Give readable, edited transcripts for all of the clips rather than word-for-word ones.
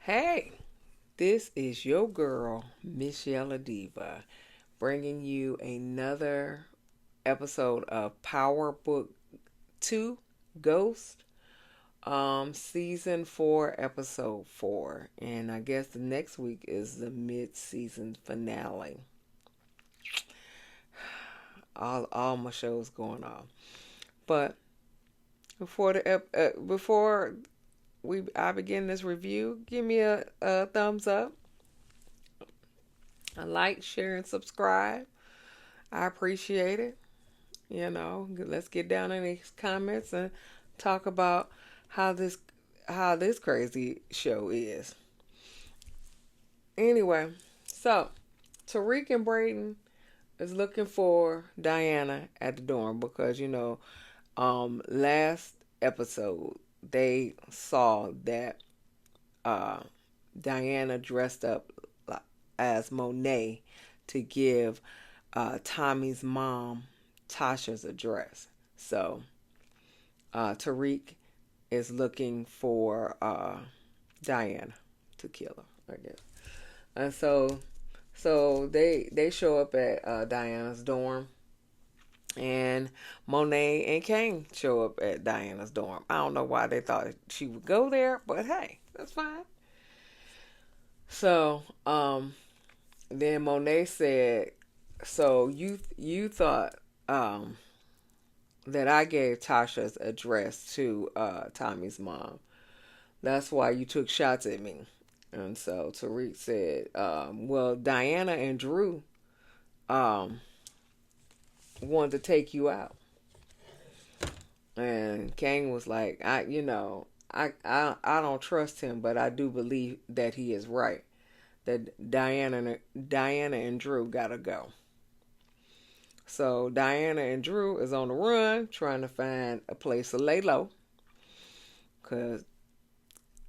Hey, this is your girl, Miss Yella Diva, bringing you another episode of Powerbook 2 Ghost, Season 4, Episode 4. And I guess the next week is the mid-season finale. All my shows going on. But before I begin this review, give me a thumbs up, a like, share, and subscribe. I appreciate it. Let's get down in these comments and talk about how this crazy show is. Anyway, so Tariq and Braden is looking for Diana at the dorm because last episode they saw that uh Diana dressed up as Monet to give Tommy's mom Tasha's address. So Tariq is looking for Diana to kill her, I guess. And so they show up at Diana's dorm, and Monet and Kane show up at Diana's dorm. I don't know why they thought she would go there, but hey, that's fine. So then Monet said, "So you thought that I gave Tasha's address to Tommy's mom. That's why you took shots at me." And so Tariq said, "Well, Diana and Dru wanted to take you out." And Kane was like, I don't trust him, but I do believe that he is right. That Diana and Dru gotta go. So Diana and Dru is on the run, trying to find a place to lay low, cause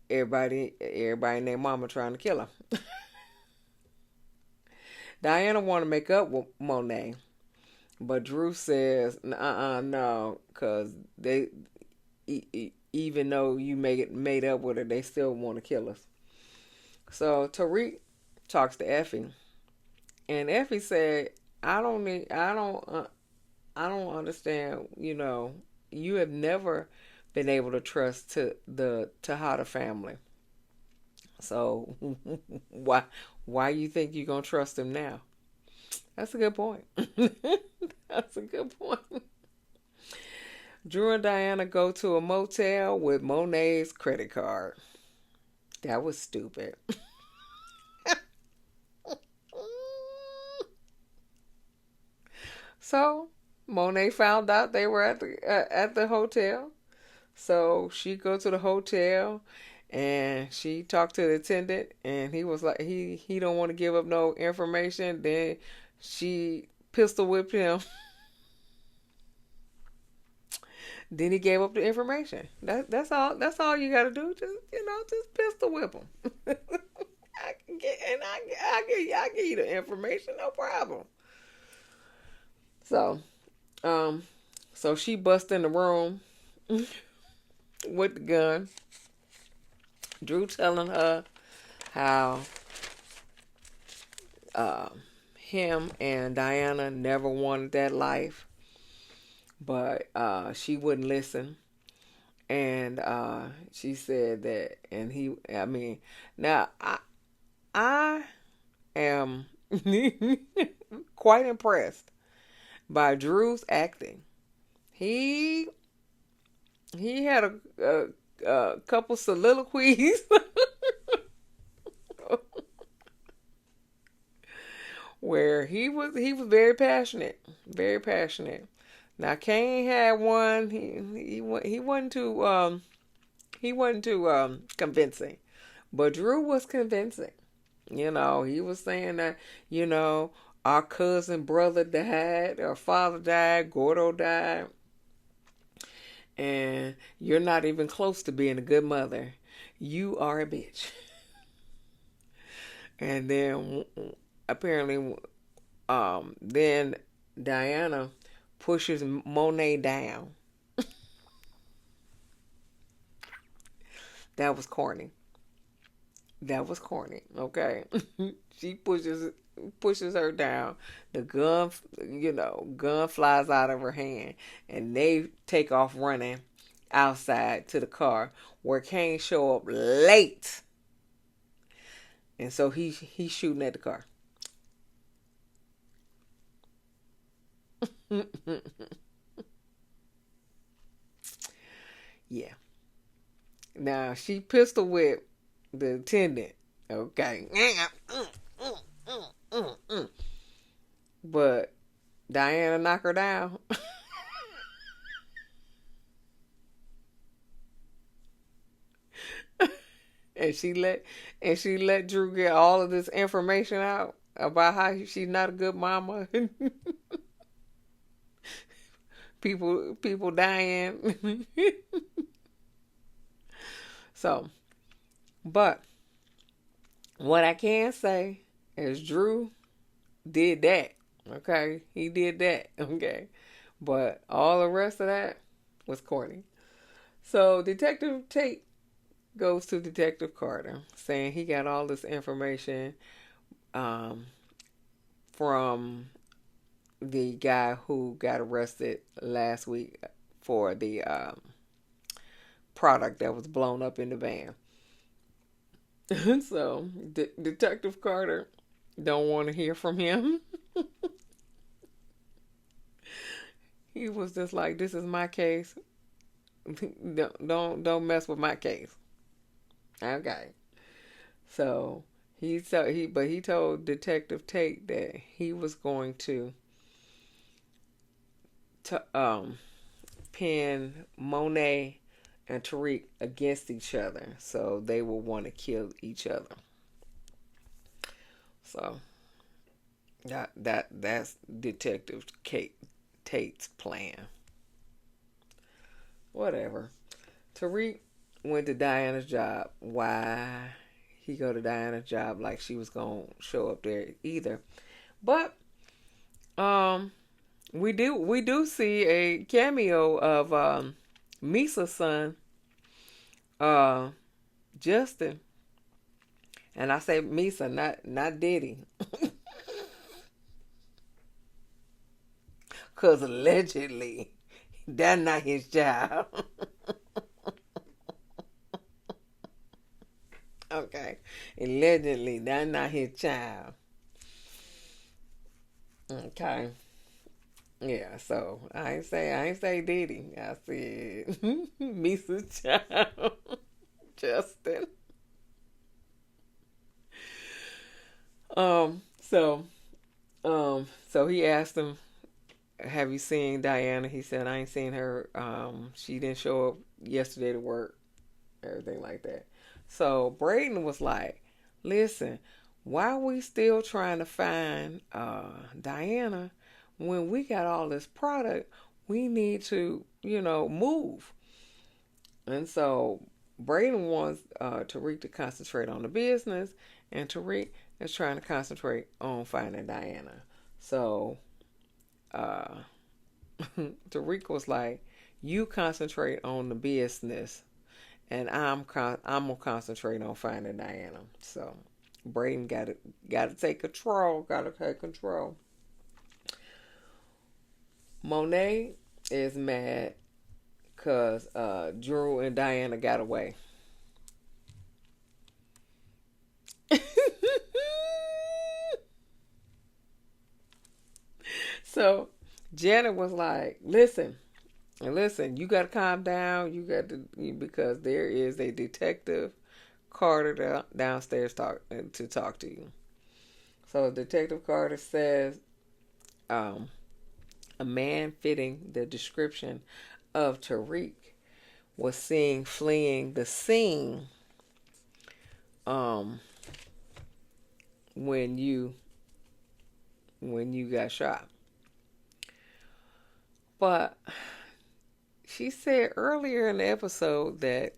everybody and their mama trying to kill her. Diana want to make up with Monet, but Dru says, no, cause even though you make it made up with her, they still want to kill us. So Tariq talks to Effie, and Effie said, I don't understand. You have never been able to trust to the Tejada family. So why you think you're gonna trust them now? That's a good point. That's a good point. Dru and Diana go to a motel with Monet's credit card. That was stupid. So Monet found out they were at the hotel. So she go to the hotel and she talked to the attendant, and he was like he don't want to give up no information. Then she pistol whipped him. Then he gave up the information. That's all you got to do. Just pistol whip him. I can get and I give you the information, no problem. So so she bust in the room with the gun. Dru telling her how uh, him and Diana never wanted that life, but she wouldn't listen. And she said that, and now I am quite impressed by Dru's acting. He had a couple soliloquies where he was very passionate, very passionate. Now Kane had one. He wasn't too convincing, but Dru was convincing. He was saying that our cousin brother died, our father died, Gordo died, and you're not even close to being a good mother. You are a bitch. And then apparently, then Diana pushes Monet down. That was corny. That was corny. Okay. She pushes her down. The gun, gun flies out of her hand, and they take off running outside to the car where Kane show up late, and so he's shooting at the car. Yeah. Now she pistol whipped the attendant. Okay. But Diana knocked her down. and she let Dru get all of this information out about how she's not a good mama. People dying. So, but what I can say is Dru did that. Okay, he did that. Okay, but all the rest of that was corny. So Detective Tate goes to Detective Carter, saying he got all this information um, from the guy who got arrested last week for the product that was blown up in the van. So Detective Carter don't want to hear from him. He was just like, "This is my case. Don't mess with my case." Okay. So he told Detective Tate that he was going to pin Monet and Tariq against each other, so they will want to kill each other. So that's Detective Tate's plan. Whatever. Tariq went to Diana's job. Why he go to Diana's job like she was gonna show up there either? But um, we do see a cameo of Misa's son, uh, Justin, and I say Misa, not Diddy, cause allegedly that's not his child. Okay, allegedly that's not his child. Okay, yeah. So I ain't say Diddy. I said Misa's child, Justin. So so he asked him, "Have you seen Diana?" He said, "I ain't seen her. She didn't show up yesterday to work, everything like that." So Braden was like, "Listen, why are we still trying to find Diana when we got all this product? We need to, move." And so Braden wants Tariq to concentrate on the business, and Tariq is trying to concentrate on finding Diana. So uh, Tariq was like, "You concentrate on the business, and I'm gonna concentrate on finding Diana." So Braden got to take control. Got to take control. Monet is mad because Dru and Diana got away. So Janet was like, listen, you got to calm down. You got to, because there is a detective Carter downstairs to talk to you." So Detective Carter says, um, a man fitting the description of Tariq was seen fleeing the scene um, when you got shot. But she said earlier in the episode that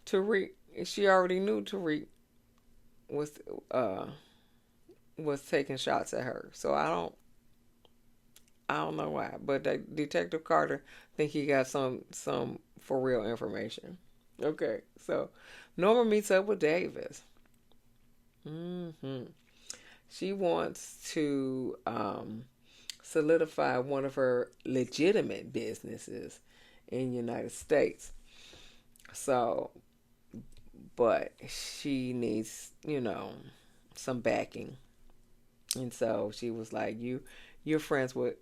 Tariq, she already knew Tariq was uh was taking shots at her. So I don't know why, but Detective Carter think he got some for real information. Okay, so Norma meets up with Davis. hmm She wants to solidify one of her legitimate businesses in the United States. So, but she needs, some backing. And so she was like, you're friends with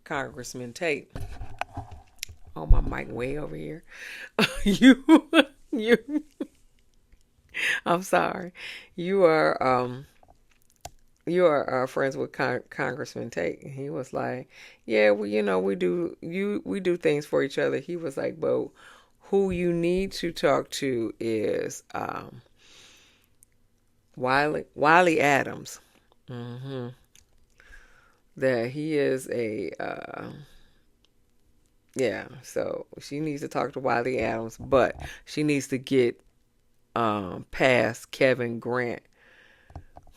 Congressman Tate. Oh, my mic way over here. you, you. I'm sorry. You are you are friends with Congressman Tate. And he was like, yeah, well, we do things for each other. He was like, but who you need to talk to is Wiley Adams. hmm That he is a yeah. So she needs to talk to Wiley Adams, but she needs to get past Kevin Grant,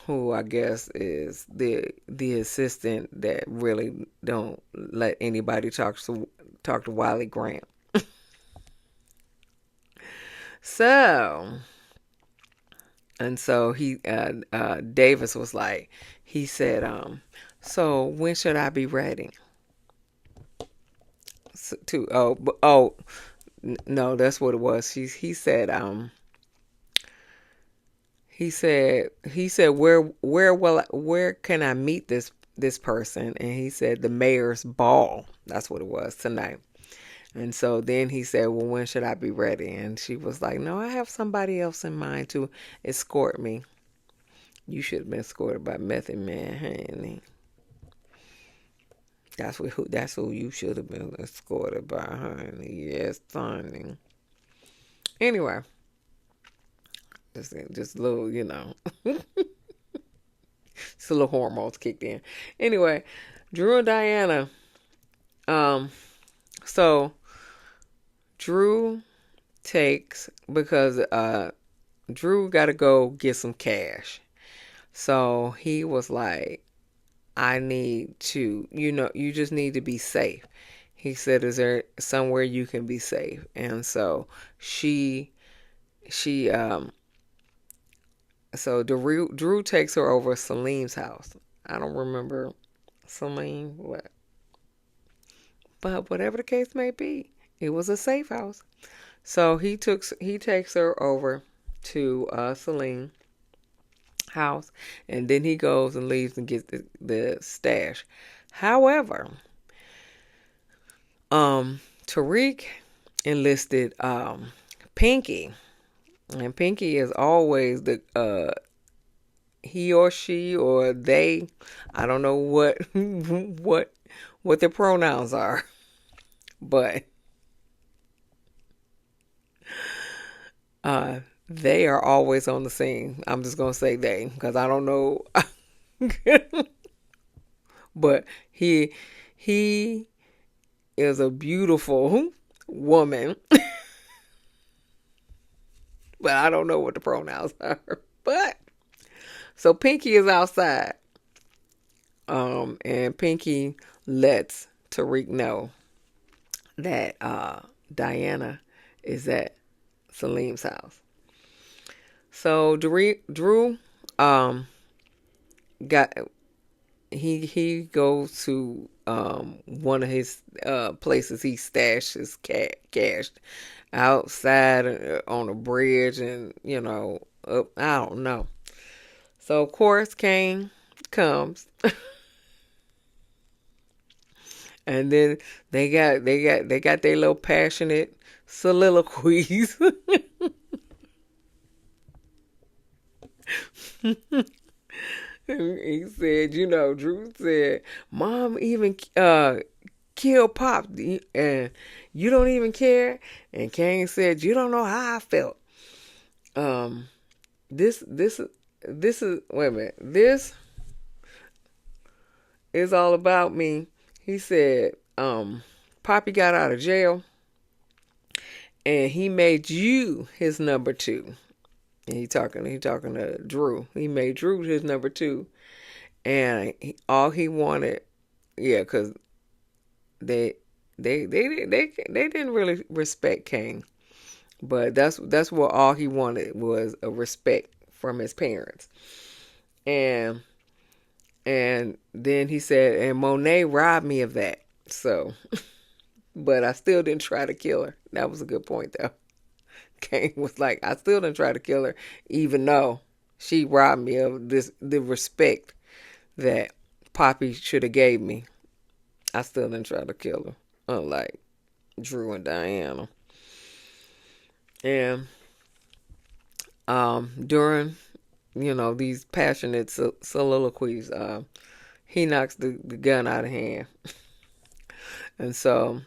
who I guess is the assistant that really don't let anybody talk to Wiley Grant. So and so he Davis was like, he said, so when should I be ready? To no, that's what it was. He said where can I meet this person? And he said the mayor's ball. That's what it was tonight. And so then he said, well, when should I be ready? And she was like, no, I have somebody else in mind to escort me. You should have been escorted by Method Man, honey. That's who you should have been escorted by, honey. Yes, honey. Anyway, just a little, just a little hormones kicked in. Anyway, Dru and Diana. Um, so Dru takes because Dru got to go get some cash. So he was like, I need to, you just need to be safe. He said, is there somewhere you can be safe? And so she so Dru takes her over to Salim's house. I don't remember Salim, but whatever the case may be, it was a safe house. So he takes her over to Salim house, and then he goes and leaves and gets the stash. However, Tariq enlisted Pinky, and Pinky is always the he or she or they. I don't know what what their pronouns are, but they are always on the scene. I'm just gonna say they because I don't know, but he is a beautiful woman, but I don't know what the pronouns are. But so Pinky is outside, and Pinky lets Tariq know that Diana is at Salim's house. So Dru got he goes to one of his places he stashes cash outside on a bridge, and up, I don't know. So of course Kane comes, and then they got their little passionate soliloquies. He said, Dru said, Mom even killed Pop, and you don't even care. And Kane said, you don't know how I felt. Um, this is wait a minute. This is all about me. He said, Poppy got out of jail, and he made you his number two. And he talking to Dru. He made Dru his number two, and all he wanted, yeah, because they didn't really respect Kane, But that's what all he wanted was a respect from his parents. And and then he said, and Monet robbed me of that. So, but I still didn't try to kill her. That was a good point though. Kane was like, I still didn't try to kill her, even though she robbed me of the respect that Poppy should have gave me. I still didn't try to kill her, unlike Dru and Diana. And during these passionate soliloquies, he knocks the gun out of hand, and so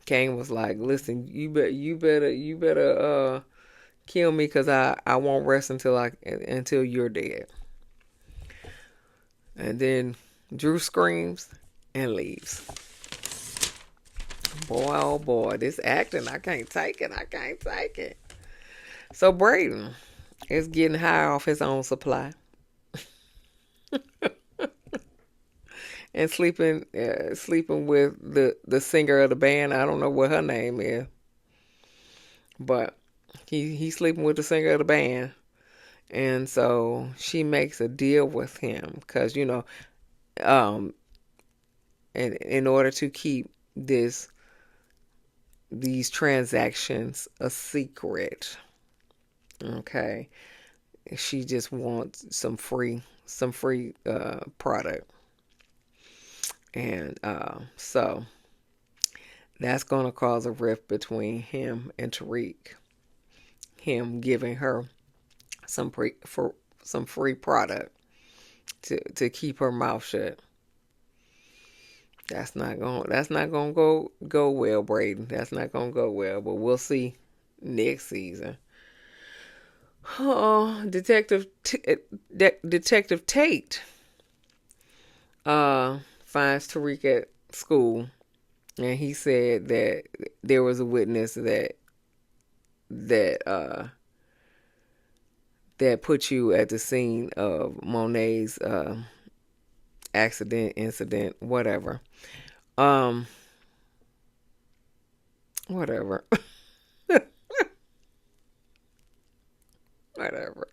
Kane was like, "Listen, you better kill me, because I won't rest until you're dead." And then Dru screams and leaves. Boy, oh boy, this acting, I can't take it. I can't take it. So Braden is getting high off his own supply and sleeping with the singer of the band. I don't know what her name is, but he's sleeping with the singer of the band. And so she makes a deal with him because, in order to keep these transactions a secret, okay, she just wants some free product. And so that's going to cause a rift between him and Tariq. Him giving her some free product to keep her mouth shut. That's not going to go well, Braden. That's not going to go well, but we'll see next season. Oh, Detective Tate finds Tariq at school, and he said that there was a witness that put you at the scene of Monet's incident, whatever. Whatever. Whatever.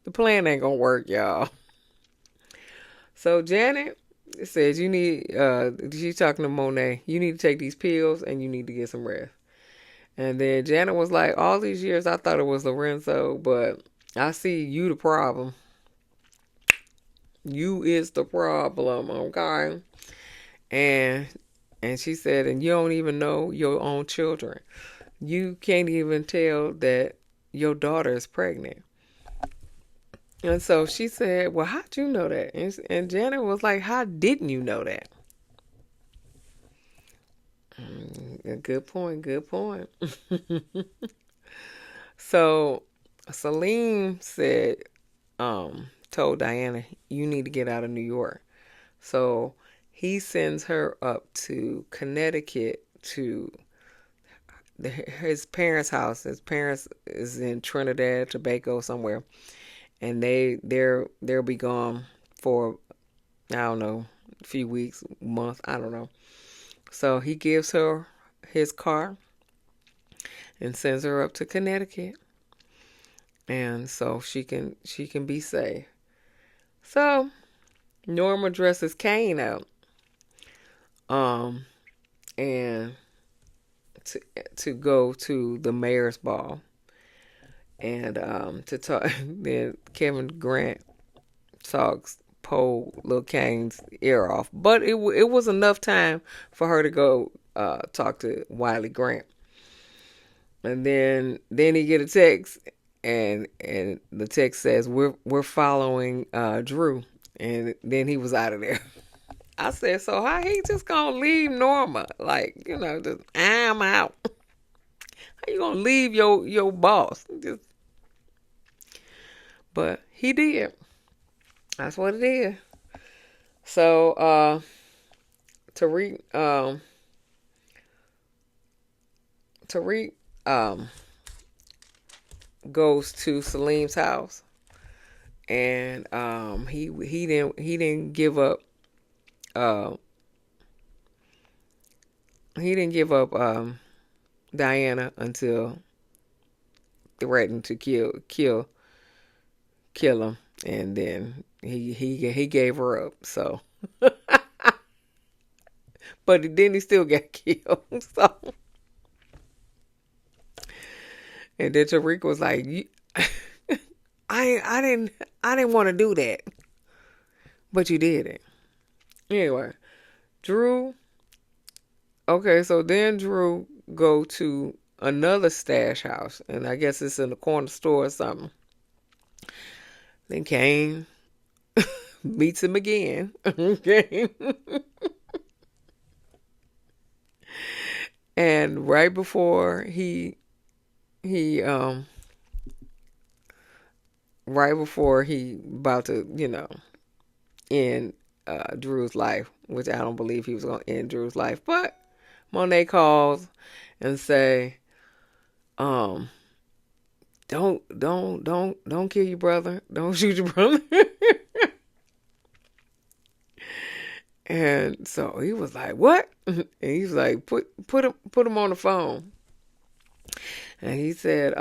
The plan ain't gonna work, y'all. So Janet says you need, she's talking to Monet, you need to take these pills and you need to get some rest. And then Janet was like, all these years I thought it was Lorenzo, but I see you the problem. You is the problem, okay? And she said, and you don't even know your own children. You can't even tell that your daughter is pregnant. And so she said, well, how'd you know that? And Janet was like, how didn't you know that? Good point. So Salim said, told Diana, you need to get out of New York. So he sends her up to Connecticut to his parents' house. His parents is in Trinidad, Tobago, somewhere, and they'll be gone for, I don't know, a few weeks, month, I don't know. So he gives her his car and sends her up to Connecticut, and so she can be safe. So Norma dresses Kane out, and to go to the mayor's ball, and to talk. Then Kevin Grant pull Lil Kane's ear off, but it was enough time for her to go talk to Wiley Grant, and then he get a text, and the text says we're following Dru, and then he was out of there. I said, so how he just gonna leave Norma? Like, just, I'm out. How you gonna leave your boss? But he did. That's what it is. So Tariq goes to Salim's house, and he didn't give up. He didn't give up Diana until threatened to kill him, and then he gave her up. So, but then he still got killed. So, and then Tariq was like, I didn't want to do that, but you did it anyway." Dru. Okay, so then Dru go to another stash house, and I guess it's in the corner store or something. Then Kane meets him again. Okay. And right before he right before he about to, end Dru's life, which I don't believe he was gonna end Dru's life, but Monet calls and say, um, don't kill your brother. Don't shoot your brother. And so he was like, "What?" And he was like, put him on the phone. And he said,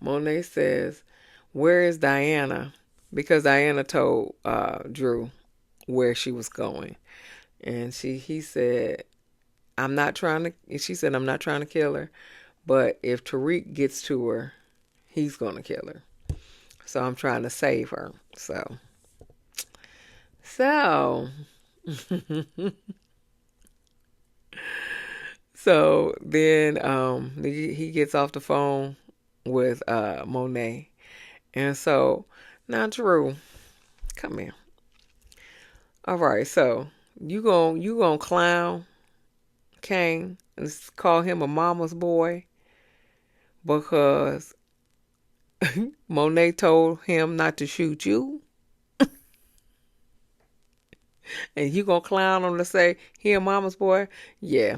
Monet says, "Where is Diana?" Because Diana told Dru where she was going. And he said, she said, "I'm not trying to kill her, but if Tariq gets to her, he's going to kill her. So I'm trying to save her." So so then he gets off the phone with Monet. And so now Dru, come here. All right, so you gonna clown Kane and call him a mama's boy because Monet told him not to shoot you? And you gonna clown him to say he a mama's boy? Yeah.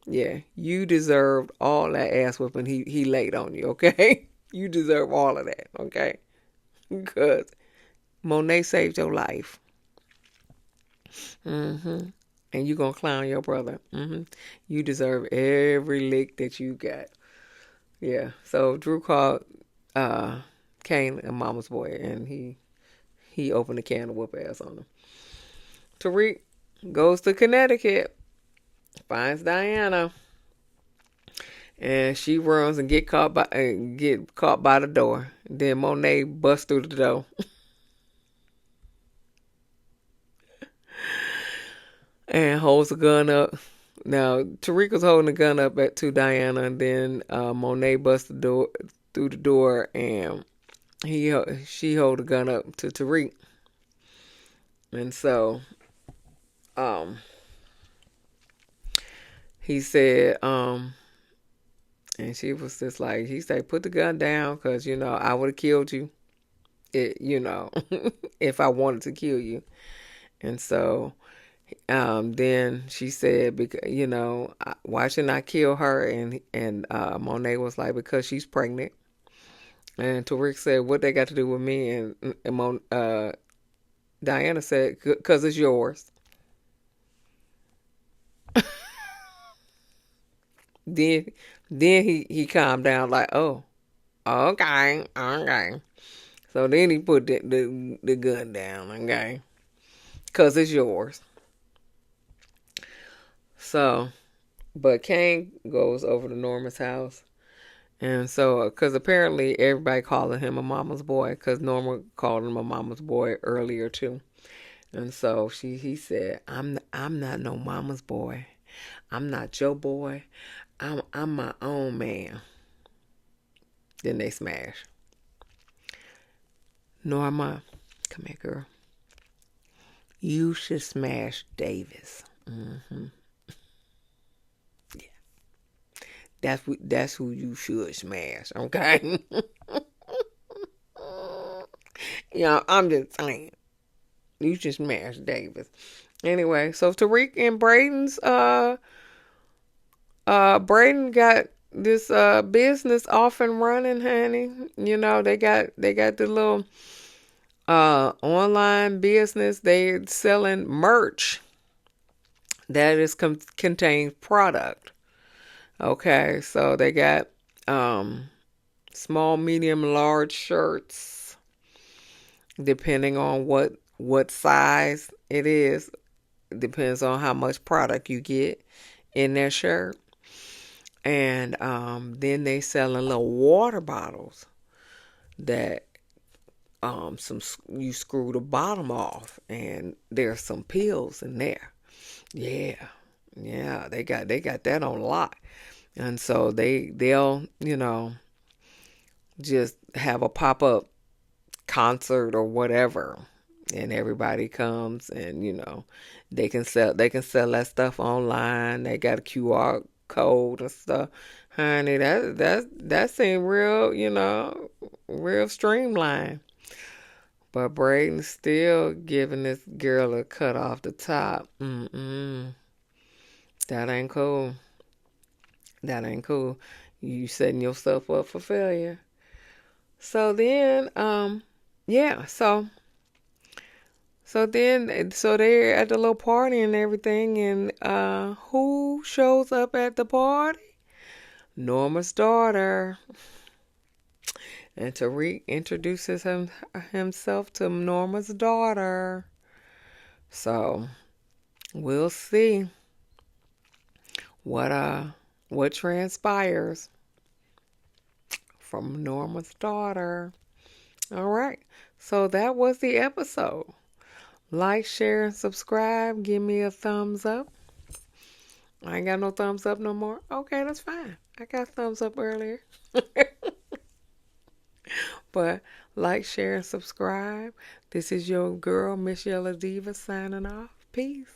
Yeah. You deserved all that ass whooping he laid on you, okay? You deserve all of that, okay? Because Monet saved your life. Mm-hmm. And you gonna clown your brother. Mm-hmm. You deserve every lick that you got. Yeah. So Dru called Kane a mama's boy, and he opened a can of whoop ass on him. Tariq goes to Connecticut, finds Diana, and she runs and get caught by the door. Then Monet busts through the door. And holds the gun up. Now Tariq was holding the gun up to Diana, and then Monet busts through the door, and she hold the gun up to Tariq. And so he said, and she was just like, he said, "Put the gun down, because I would have killed you, if I wanted to kill you." And so then she said, "Because why shouldn't I kill her?" And Monet was like, "Because she's pregnant." And Tariq said, "What they got to do with me?" And Diana said, "Because it's yours." Then he calmed down, like, "Oh, okay. So then he put the gun down, okay, because it's yours. So, but Kane goes over to Norma's house. And so, because apparently everybody calling him a mama's boy, because Norma called him a mama's boy earlier too. And so he said, I'm not no mama's boy. I'm not your boy. I'm my own man." Then they smash. "Norma, come here, girl. You should smash Davis." Mm-hmm. Yeah. That's who you should smash, okay? I'm just saying. You should smash Davis. Anyway, so Tariq and Braden got this business off and running, honey. They got the little online business. They're selling merch that is contains product. Okay, so they got Small, medium, large shirts, depending on what size it is. Depends on how much product you get in their shirt. And then they selling little water bottles that some you screw the bottom off, and there's some pills in there. Yeah, yeah, they got that on lock, and so they'll just have a pop up concert or whatever, and everybody comes, and they can sell that stuff online. They got a QR code and stuff. Honey, that seemed real, real streamlined. But Braden's still giving this girl a cut off the top. That ain't cool. That ain't cool. You setting yourself up for failure. So then, yeah, so they're at the little party and everything, and who shows up at the party? Norma's daughter. And Tariq introduces himself to Norma's daughter. So we'll see what transpires from Norma's daughter. All right. So that was the episode. Like, share, and subscribe. Give me a thumbs up. I ain't got no thumbs up no more. Okay, that's fine. I got thumbs up earlier. But like, share, and subscribe. This is your girl, Miss Yella Diva, signing off. Peace.